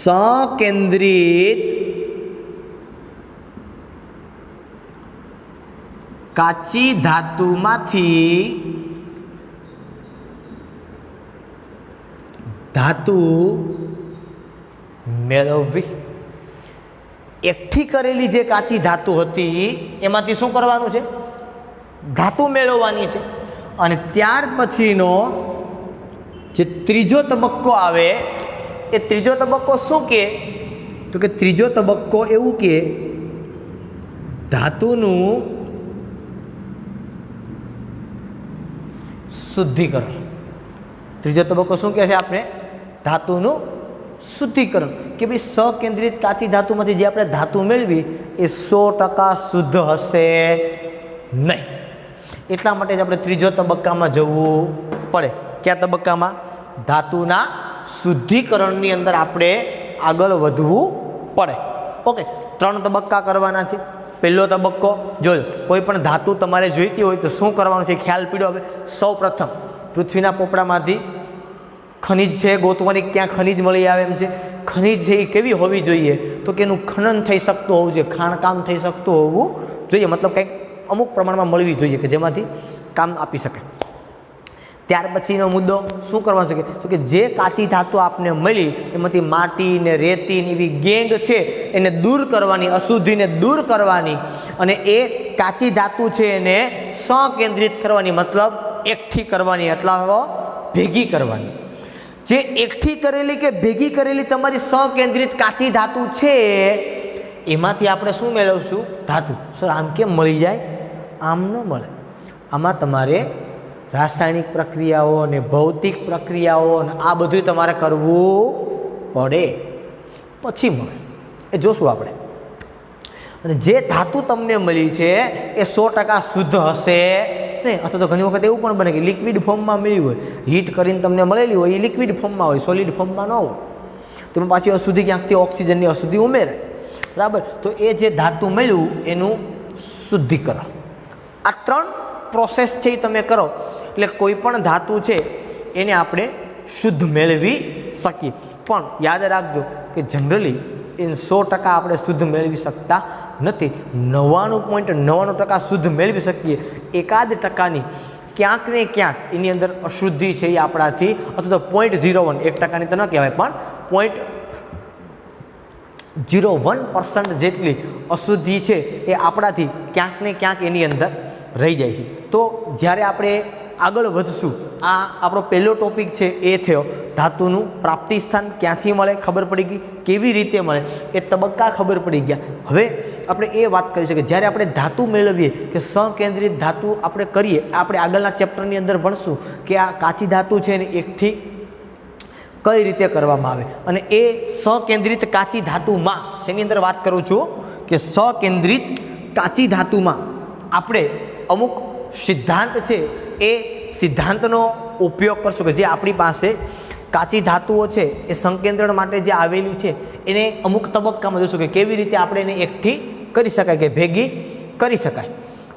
સંકેન્દ્રિત કાચી ધાતુમાંથી ધાતુ મેળવવી. એકઠી કરેલી જે કાચી ધાતુ હતી એમાંથી શું કરવાનું છે? ધાતુ મેળવવાની છે. અને ત્યાર પછીનો જે ત્રીજો તબક્કો આવે, એ ત્રીજો તબક્કો શું કહે? તો કે ત્રીજો તબક્કો એવું કે ધાતુનું શુદ્ધિકરણ. ત્રીજો તબક્કો શું કહે છે આપણે? ધાતુનું શુદ્ધિકરણ. કે ભાઈ સકેન્દ્રિત કાચી ધાતુમાંથી જે આપણે ધાતુ મેળવી એ 100% શુદ્ધ હશે નહીં. એટલા માટે જ આપણે ત્રીજો તબક્કામાં જવું પડે. કયા તબક્કામાં? ધાતુના શુદ્ધિકરણની અંદર આપણે આગળ વધવું પડે. ઓકે, 3 તબક્કા કરવાના છે. પહેલો તબક્કો જોયો, કોઈ પણ ધાતુ તમારે જોઈતી હોય તો શું કરવાનું છે ખ્યાલ પીડ્યો. હવે સૌ પ્રથમ પૃથ્વીના પોપડામાંથી ખનિજ છે ગોતવાની, ક્યાં ખનિજ મળી આવે એમ છે. ખનિજ છે એ કેવી હોવી જોઈએ? તો કે એનું ખનન થઈ શકતું હોવું જોઈએ, ખાણકામ થઈ શકતું હોવું જોઈએ, મતલબ કંઈક અમુક પ્રમાણમાં મળવી જોઈએ કે જેમાંથી કામ આપી શકે. ત્યાર પછીનો મુદ્દો શું કરવાનો છે? તો કે જે કાચી ધાતુ આપને મળી એમાંથી માટી ને રેતી ને એવી ગેંગ છે એને દૂર કરવાની, અશુદ્ધિને દૂર કરવાની, અને એ કાચી ધાતુ છે એને સંકેન્દ્રિત કરવાની, મતલબ એકઠી કરવાની, એટલે ભેગી કરવાની. જે એકઠી કરેલી કે ભેગી કરેલી તમારી સંકેન્દ્રિત કાચી ધાતુ છે એમાંથી આપણે શું મેળવશું? ધાતુ. સર આમ કેમ મળી જાય? આમ ન મળે. આમાં તમારે રાસાયણિક પ્રક્રિયાઓ અને ભૌતિક પ્રક્રિયાઓ અને આ બધું તમારે કરવું પડે, પછી મળે. એ જોશું આપણે. અને જે ધાતુ તમને મળી છે એ 100% શુદ્ધ હશે નહીં. અથવા તો ઘણી વખત એવું પણ બને કે લિક્વિડ ફોર્મમાં મળી હોય, હીટ કરીને તમને મળેલી હોય એ લિક્વિડ ફોર્મમાં હોય, સોલિડ ફોર્મમાં ન હોય. તમે પાછી અશુદ્ધિ ક્યાંકથી ઓક્સિજનની અશુદ્ધિ ઉમેરે, બરાબર. તો એ જે ધાતુ મળ્યું એનું શુદ્ધિકરણ. આ 3 પ્રોસેસ છે એ તમે કરો એટલે કોઈ પણ ધાતુ છે એને આપણે શુદ્ધ મેળવી શકીએ. પણ યાદ રાખજો કે જનરલી એ 100% આપણે શુદ્ધ મેળવી શકતા નથી. 99.99% શુદ્ધ મેળવી શકીએ. 1% ક્યાંક ને ક્યાંક એની અંદર અશુદ્ધિ છે એ આપણાથી અથવા તો 0.01 1% તો ન કહેવાય પણ 0.01% જેટલી અશુદ્ધિ છે એ આપણાથી ક્યાંક ને ક્યાંક એની અંદર રહી જાય છે. તો જ્યારે આપણે આગળ વધશું, આ આપણો પહેલો ટોપિક છે એ થયો ધાતુનું પ્રાપ્તિ સ્થાન ક્યાંથી મળે ખબર પડી ગઈ, કેવી રીતે મળે એ તબક્કા ખબર પડી ગયા. હવે આપણે એ વાત કરી શકીએ જ્યારે આપણે ધાતુ મેળવીએ કે સંકેન્દ્રિત ધાતુ આપણે કરીએ, આપણે આગળના ચેપ્ટરની અંદર ભણશું કે આ કાચી ધાતુ છે એને એકઠી કઈ રીતે કરવામાં આવે. અને એ સકેન્દ્રિત કાચી ધાતુમાં શેની અંદર વાત કરું છું કે સકેન્દ્રિત કાચી ધાતુમાં આપણે અમુક સિદ્ધાંત છે એ સિદ્ધાંતનો ઉપયોગ કરશું કે જે આપણી પાસે કાચી ધાતુઓ છે એ સંકેન્દ્રણ માટે જે આવેલી છે એને અમુક તબક્કામાં જોશું કે કેવી રીતે આપણે એને એકઠી કરી શકાય કે ભેગી કરી શકાય.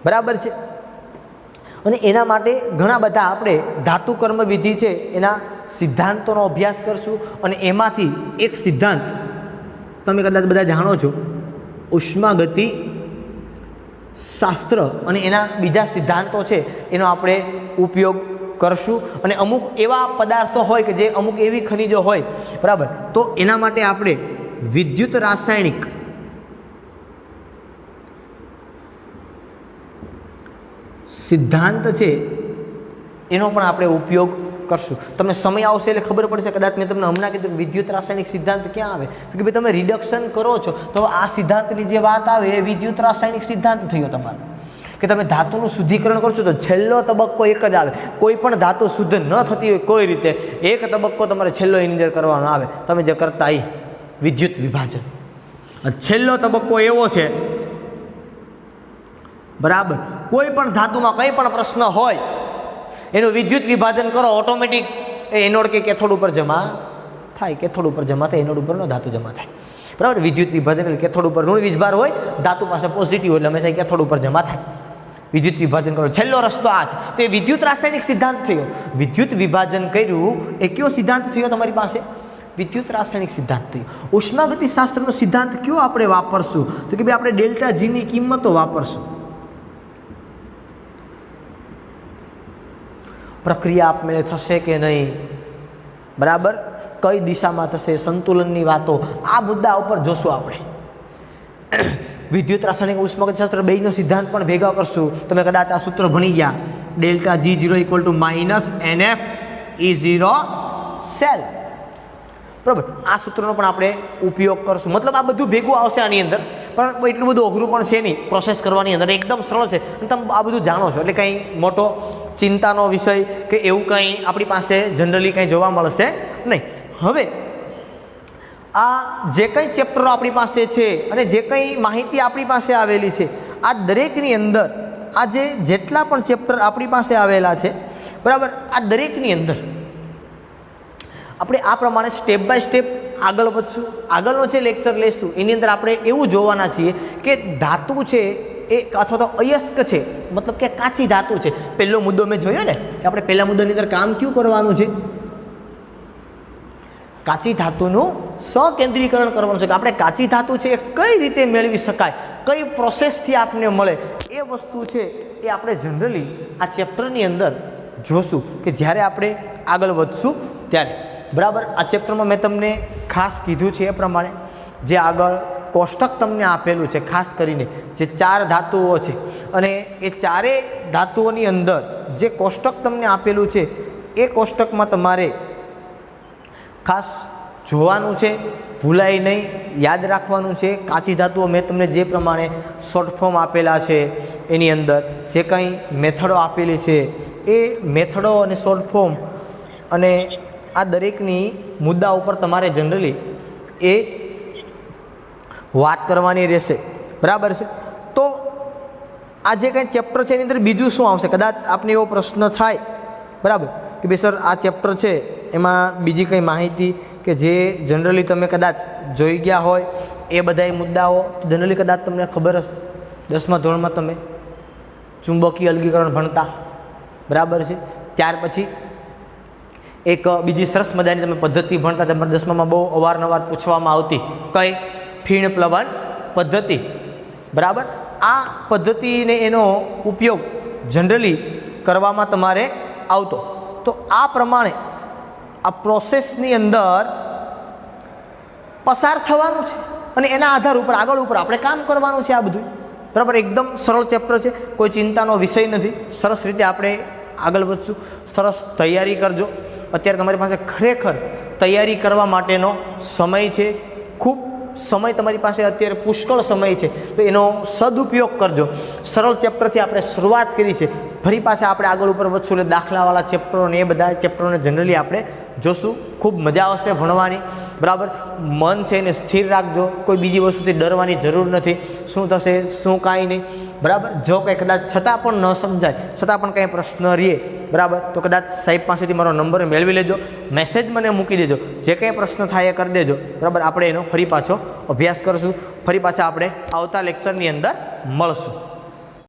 બરાબર છે. અને એના માટે ઘણા બધા આપણે ધાતુ કર્મ વિધિ છે એના સિદ્ધાંતોનો અભ્યાસ કરશું. અને એમાંથી એક સિદ્ધાંત તમે કદાચ બધા જાણો છો, ઉષ્માગતિ શાસ્ત્ર, અને એના બીજા સિદ્ધાંતો છે એનો આપણે ઉપયોગ કરશું. અને અમુક એવા પદાર્થો હોય કે જે અમુક એવી ખનિજો હોય, બરાબર, તો એના માટે આપણે વિદ્યુત રાસાયણિક સિદ્ધાંત છે એનો પણ આપણે ઉપયોગ કરશું. તમને સમય આવશે એટલે ખબર પડશે. કદાચ મેં તમને હમણાં કીધું વિદ્યુત રાસાયણિક સિદ્ધાંત ક્યાં આવે, તો કે ભાઈ તમે રિડક્શન કરો છો તો આ સિદ્ધાંતની જે વાત આવે એ વિદ્યુત રાસાયણિક સિદ્ધાંત થયો તમારો. કે તમે ધાતુનું શુદ્ધિકરણ કરશો તો છેલ્લો તબક્કો એક જ આવે. કોઈ પણ ધાતુ શુદ્ધ ન થતી હોય કોઈ રીતે, એક તબક્કો તમારે છેલ્લો એની અંદર કરવાનો આવે, તમે જે કરતા એ વિદ્યુત વિભાજન. છેલ્લો તબક્કો એવો છે, બરાબર, કોઈ પણ ધાતુમાં કંઈ પણ પ્રશ્ન હોય એનું વિદ્યુત વિભાજન કરો, ઓટોમેટિક એ એનોડ કે કેથોડ ઉપર જમા થાય. કેથોડ ઉપર જમા થાય, એનોડ ઉપર ધાતુ જમા થાય. બરાબર. વિદ્યુત વિભાજન એટલે કેથોડ ઉપર ઋણ વીજભાર હોય, ધાતુ પાસે પોઝિટિવ એટલે હંમેશા કેથોડ ઉપર જમા થાય. વિદ્યુત વિભાજન કરો, છેલ્લો રસ્તો આ છે. તો એ વિદ્યુત રાસાયણિક સિદ્ધાંત થયો. વિદ્યુત વિભાજન કર્યું એ કયો સિદ્ધાંત થયો તમારી પાસે? વિદ્યુત રાસાયણિક સિદ્ધાંત થયો. ઉષ્માગતિ શાસ્ત્રનો સિદ્ધાંત કયો આપણે વાપરશું? તો કે ભાઈ આપણે ડેલ્ટા જીની કિંમતો વાપરશું. પ્રક્રિયા આપમેળે થશે કે નહીં, બરાબર, કઈ દિશામાં થશે, સંતુલનની વાતો, આ મુદ્દા ઉપર જોશું આપણે. વિદ્યુત રાસાયણિક ઉષ્માગતિ શાસ્ત્ર બેયનો સિદ્ધાંત પણ ભેગા કરશું. તમે કદાચ આ સૂત્ર ભણી ગયા, delta G0 = NF E0 cell. બરાબર. આ સૂત્રનો પણ આપણે ઉપયોગ કરશું. મતલબ આ બધું ભેગું આવશે આની અંદર, પણ એટલું બધું અઘરું પણ છે નહીં. પ્રોસેસ કરવાની અંદર એકદમ સરળ છે અને તમે આ બધું જાણો છો એટલે કંઈ મોટો ચિંતાનો વિષય કે એવું કંઈ આપણી પાસે જનરલી કંઈ જોવા મળશે નહીં. હવે આ જે કંઈ ચેપ્ટરો આપણી પાસે છે અને જે કંઈ માહિતી આપણી પાસે આવેલી છે, આ દરેકની અંદર આ જેટલા પણ ચેપ્ટર આપણી પાસે આવેલા છે, બરાબર, આ દરેકની અંદર આપણે આ પ્રમાણે સ્ટેપ બાય સ્ટેપ આગળ વધશું. આગળનો જે લેક્ચર લેશું એની અંદર આપણે એવું જોવાના છીએ કે ધાતુ છે એ અથવા તો અયસ્ક છે, મતલબ કે કાચી ધાતુ છે. પહેલો મુદ્દો મેં જોયો ને કે આપણે પહેલા મુદ્દાની અંદર કામ કયું કરવાનું છે? કાચી ધાતુનું સકેન્દ્રીકરણ કરવાનું છે. કે આપણે કાચી ધાતુ છે એ કઈ રીતે મેળવી શકાય, કઈ પ્રોસેસથી આપને મળે, એ વસ્તુ છે એ આપણે જનરલી આ ચેપ્ટરની અંદર જોશું કે જ્યારે આપણે આગળ વધશું ત્યારે. બરાબર. આ ચેપ્ટરમાં મેં તમને ખાસ કીધું છે એ પ્રમાણે જે આગળ કોષ્ટક તમને આપેલું છે, ખાસ કરીને જે 4 ધાતુઓ છે અને એ ચારેય ધાતુઓની અંદર જે કોષ્ટક તમને આપેલું છે એ કોષ્ટકમાં તમારે ખાસ જોવાનું છે, ભૂલાય નહીં, યાદ રાખવાનું છે. કાચી ધાતુઓ મેં તમને જે પ્રમાણે શોર્ટ ફોર્મ આપેલા છે એની અંદર જે કંઈ મેથડો આપેલી છે એ મેથડો અને શોર્ટ ફોર્મ અને આ દરેકની મુદ્દા ઉપર તમારે જનરલી એ વાત કરવાની રહેશે. બરાબર છે. તો આ જે કંઈ ચેપ્ટર છે એની અંદર બીજું શું આવશે? કદાચ આપને એવો પ્રશ્ન થાય, બરાબર, કે ભાઈ સર આ ચેપ્ટર છે એમાં બીજી કંઈ માહિતી કે જે જનરલી તમે કદાચ જોઈ ગયા હોય એ બધાય મુદ્દાઓ જનરલી કદાચ તમને ખબર હશે. 10મા ધોરણમાં તમે ચુંબકીય અલગીકરણ ભણતા, બરાબર છે. ત્યાર પછી એક બીજી સરસ મજાની તમે પદ્ધતિ ભણતા, તમારે 10મામાં બહુ અવારનવાર પૂછવામાં આવતી, કઈ? ફીણ પ્લવન પદ્ધતિ. બરાબર. આ પદ્ધતિને એનો ઉપયોગ જનરલી કરવામાં તમારે આવતો. તો આ પ્રમાણે આ પ્રોસેસની અંદર પસાર થવાનું છે અને એના આધાર ઉપર આગળ ઉપર આપણે કામ કરવાનું છે. આ બધું બરાબર એકદમ સરળ ચેપ્ટર છે, કોઈ ચિંતાનો વિષય નથી. સરસ રીતે આપણે આગળ વધશું. સરસ તૈયારી કરજો. અત્યારે તમારી પાસે ખરેખર તૈયારી કરવા માટેનો સમય છે. ખૂબ સમય તમારી પાસે અત્યારે પુષ્કળ સમય છે, તો એનો સદુપયોગ કરજો. સરળ ચેપ્ટરથી આપણે શરૂઆત કરી છે, ફરી પાછા આપણે આગળ ઉપર વધશું એટલે દાખલાવાળા ચેપ્ટરો ને એ બધા ચેપ્ટરોને જનરલી આપણે જોશું. ખૂબ મજા આવશે ભણવાની. બરાબર, મન છે એને સ્થિર રાખજો. કોઈ બીજી વસ્તુથી ડરવાની જરૂર નથી. શું થશે શું કાંઈ નહીં. બરાબર, જો કંઈ કદાચ છતાં પણ ન સમજાય, છતાં પણ કંઈ પ્રશ્ન રહે, બરાબર, તો કદાચ સાહેબ પાસેથી મારો નંબર મેળવી લેજો, મેસેજ મને મૂકી દેજો. જે કંઈ પ્રશ્ન થાય એ કરી દેજો. બરાબર, આપણે એનો ફરી પાછો અભ્યાસ કરીશું. ફરી પાછા આપણે આવતા લેક્ચરની અંદર મળશું.